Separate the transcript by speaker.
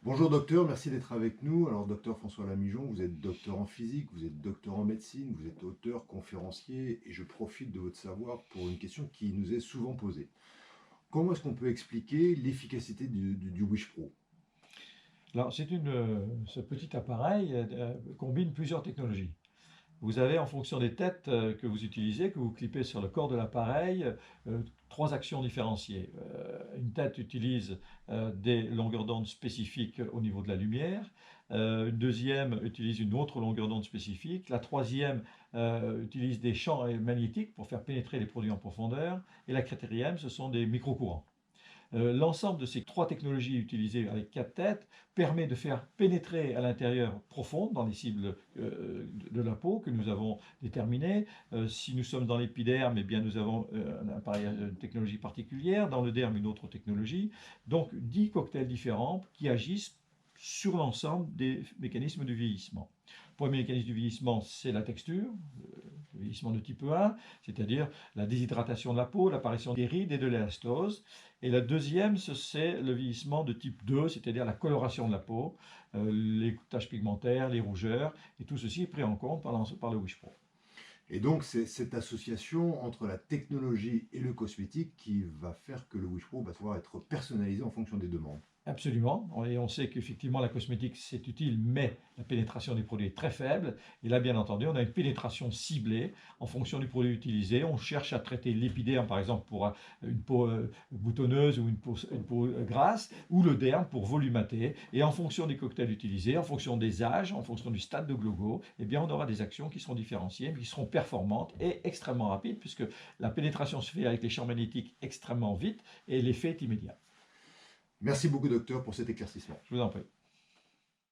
Speaker 1: Bonjour docteur, merci d'être avec nous. Alors docteur François Lamijon, vous êtes docteur en physique, vous êtes docteur en médecine, vous êtes auteur, conférencier et je profite de votre savoir pour une question qui nous est souvent posée. Comment est-ce qu'on peut expliquer l'efficacité du Wish Pro?
Speaker 2: Alors, ce petit appareil combine plusieurs technologies. Vous avez, en fonction des têtes que vous utilisez, que vous clipez sur le corps de l'appareil, trois actions différenciées. Une tête utilise des longueurs d'onde spécifiques au niveau de la lumière. Une deuxième utilise une autre longueur d'onde spécifique. La troisième utilise des champs magnétiques pour faire pénétrer les produits en profondeur. Et la quatrième, ce sont des microcourants. L'ensemble de ces trois technologies utilisées avec quatre têtes permet de faire pénétrer à l'intérieur profond dans les cibles de la peau que nous avons déterminées. Si nous sommes dans l'épiderme, eh bien nous avons un appareil, une technologie particulière, dans le derme une autre technologie. Donc 10 cocktails différents qui agissent sur l'ensemble des mécanismes du vieillissement. Le premier mécanisme du vieillissement, c'est la texture, le vieillissement de type 1, c'est-à-dire la déshydratation de la peau, l'apparition des rides et de l'élastose. Et la deuxième, c'est le vieillissement de type 2, c'est-à-dire la coloration de la peau, les taches pigmentaires, les rougeurs, et tout ceci est pris en compte par le Wish Pro.
Speaker 1: Et donc c'est cette association entre la technologie et le cosmétique qui va faire que le Wish Pro va pouvoir être personnalisé en fonction des demandes.
Speaker 2: Absolument. Et on sait qu'effectivement, la cosmétique, c'est utile, mais la pénétration des produits est très faible. Et là, bien entendu, on a une pénétration ciblée en fonction du produit utilisé. On cherche à traiter l'épiderme, par exemple, pour une peau boutonneuse ou une peau grasse, ou le derme pour volumater. Et en fonction des cocktails utilisés, en fonction des âges, en fonction du stade de Glogo, eh bien, on aura des actions qui seront différenciées, mais qui seront performantes et extrêmement rapides, puisque la pénétration se fait avec les champs magnétiques extrêmement vite et l'effet est immédiat.
Speaker 1: Merci beaucoup docteur pour cet éclaircissement.
Speaker 2: Je vous en prie.